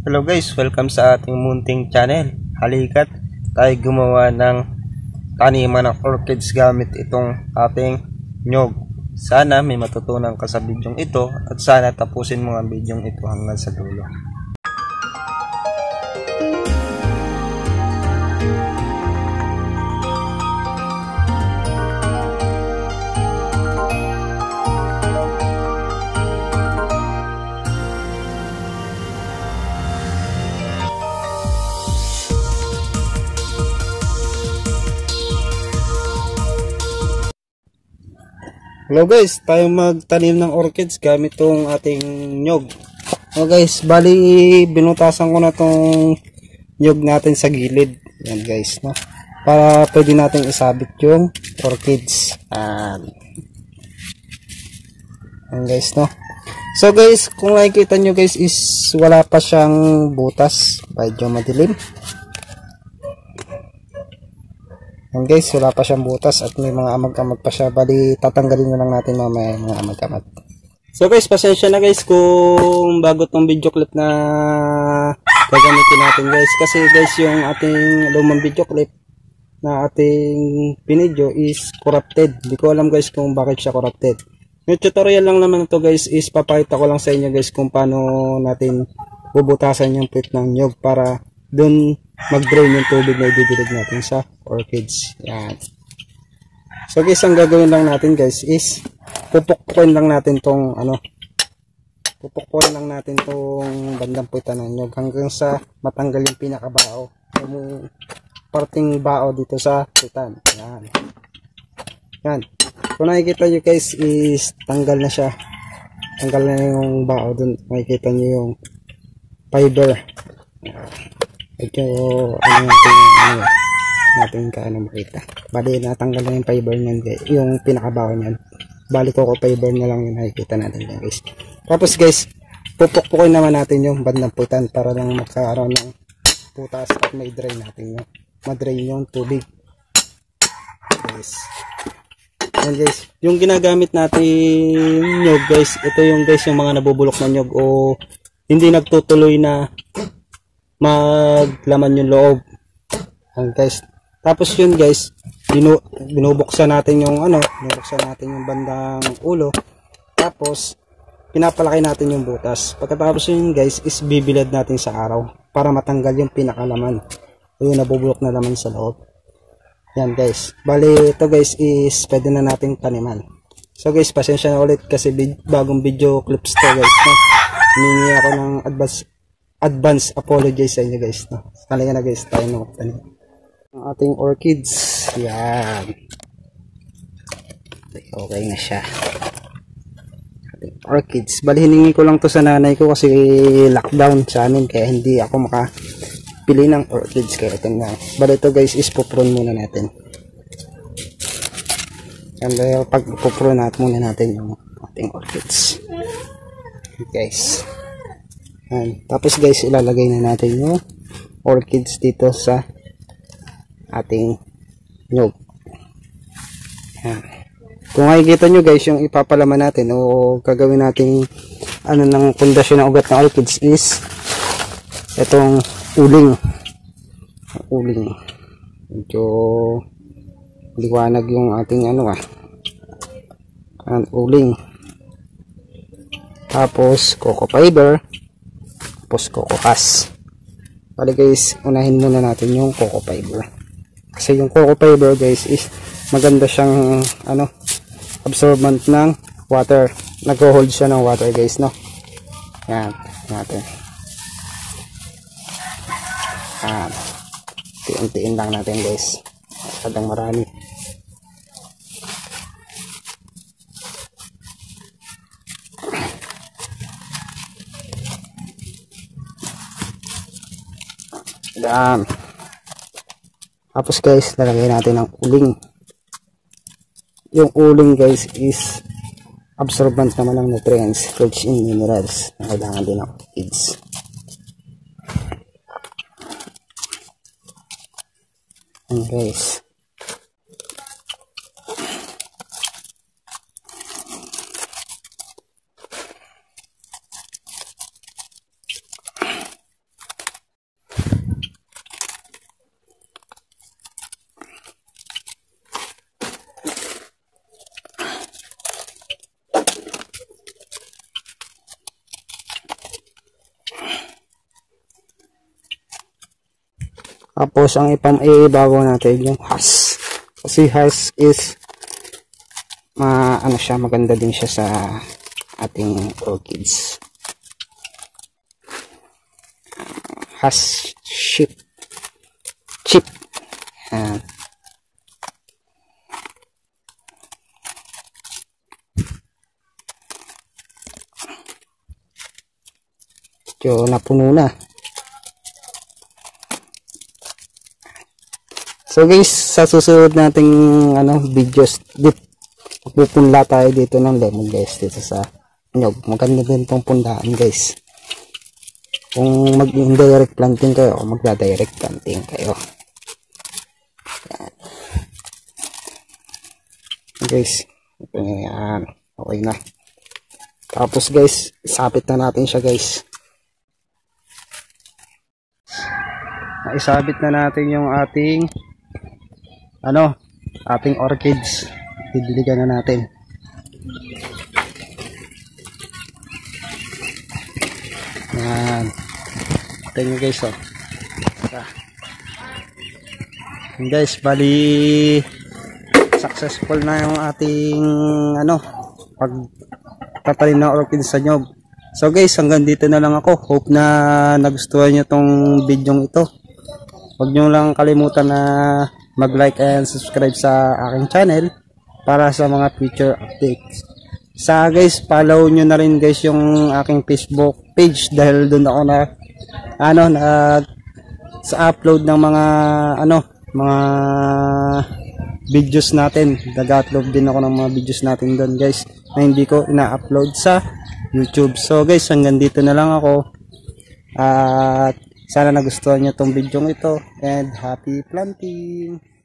Hello guys, welcome sa ating munting channel. Halika't tayo gumawa ng taniman ng orchids gamit itong ating nyog. Sana may matutunan ka sa bidyong ito at sana tapusin mo ang bidyong ito hanggang sa dulo. Hello guys, tayo magtanim ng orchids gamit itong ating nyog. So guys, bali binutasan ko na itong nyog natin sa gilid. Yan guys, no? Para pwede natin isabit yung orchids. Yan guys, no? So guys, kung nakikita nyo guys is wala pa siyang butas. Medyo madilim. Yan guys, wala pa siyang butas at may mga amag-amag pa siya. Bali, tatanggalin na lang natin mamaya mga amag-amag. So guys, pasensya na guys kung bago tong video clip na gagamitin natin guys. Kasi guys, yung ating lumang video clip na ating pinidyo is corrupted. Hindi ko alam guys kung bakit siya corrupted. Yung tutorial lang naman ito guys is papakita ko lang sa inyo guys kung paano natin bubutasan yung puwit ng nyog para dun mag-drain yung tubig na ibibilig natin sa orchids. Yan. So guys, ang gagawin lang natin guys is pupukpukin lang natin tong pupukpukin lang natin tong bandang puwitan ng nyog hanggang sa matanggal yung pinakabao, yung parting bao dito sa puwitan. Yan. Yan. Kung nakikita nyo guys is tanggal na siya. Tanggal na yung bao dun. Makikita nyo yung fiber. Ito natin makita. Bali natanggal na yung fiber niyan guys, yung pinakabawa niyan. Bali ko fiber na lang yung nakikita natin guys. Tapos guys, pupukpukin naman natin yung bandang puwitan para lang magkaroon ng putas at may drain natin yung ma-drain yung tubig. Guys. Yan guys, yung ginagamit natin nyog guys, ito yung guys yung mga nabubulok na nyog o hindi nagtutuloy na maglaman yung loob. Yan guys. Tapos yun guys, binubuksan natin yung binubuksan natin yung bandang ulo. Tapos pinapalaki natin yung butas. Pagkatapos yun guys is bibilad natin sa araw para matanggal yung pinakalaman. Yung nabubulok na laman sa loob. Yan guys. Bali ito guys is pwede na nating taniman. So guys, pasensya na ulit kasi bagong video clips to guys. No? Hiningi ako ng advance apologize sa inyo guys, no? Kaya na guys, tayo na magtanim ang ating orchids. Yan. Okay na siya. Ating orchids. Bali, hiningi ko lang to sa nanay ko kasi lockdown sa amin kaya hindi ako makapili ng orchids. Kaya ito na. Bali, ito guys is puprune muna natin. And pag puprune muna natin yung ating orchids. Guys. Yan. Tapos guys, ilalagay na natin yung orchids dito sa ating nyog. Yan. Kung makikita nyo guys, yung ipapalaman natin o gagawin natin ng pundasyon ng ugat ng orchids is itong uling. Uling. Medyo liwanag yung ating uling. Tapos coco fiber. Tapos coco husk. Bali guys, unahin muna natin yung coco fiber. Kasi yung coco fiber guys is maganda siyang absorbent ng water. Nag-hold siya ng water guys, no? Yan, natin. Yan. Tiintiin lang natin guys. Masyadong marami. Yan. Tapos guys, lalagay natin ang uling. Yung uling guys is absorbent naman ng nutrients, rich in minerals na kailangan din ng kids. And guys, Tapos ang ibabaw natin yung husk. Kasi husk is ano siya, maganda din siya sa ating orchids. Husk chip. Ayan. So, napuno na. So guys, sa susunod nating videos, pupunla tayo dito ng lemon guys, dito sa nyog. Maganda din tong punlaan guys. Kung mag-indirect planting kayo o magda-direct planting kayo. Guys, yan. Okay na. Tapos guys, isabit na natin siya guys. Isabit na natin yung ating ating orchids. Didiligan na natin. Yan. Ito nyo guys, oh. And guys, bali successful na yung ating pagtatanim ng orchids sa nyog. So guys, hanggang dito na lang ako. Hope na nagustuhan nyo tong video ito. Huwag nyo lang kalimutan na mag-like and subscribe sa aking channel para sa mga future updates. Guys, follow nyo na rin guys yung aking Facebook page dahil doon ako sa upload ng mga videos natin. Nag-upload din ako ng mga videos natin doon guys na hindi ko ina-upload sa YouTube. So guys, hanggang dito na lang ako. At sana nagustuhan nyo tong video ito and happy planting!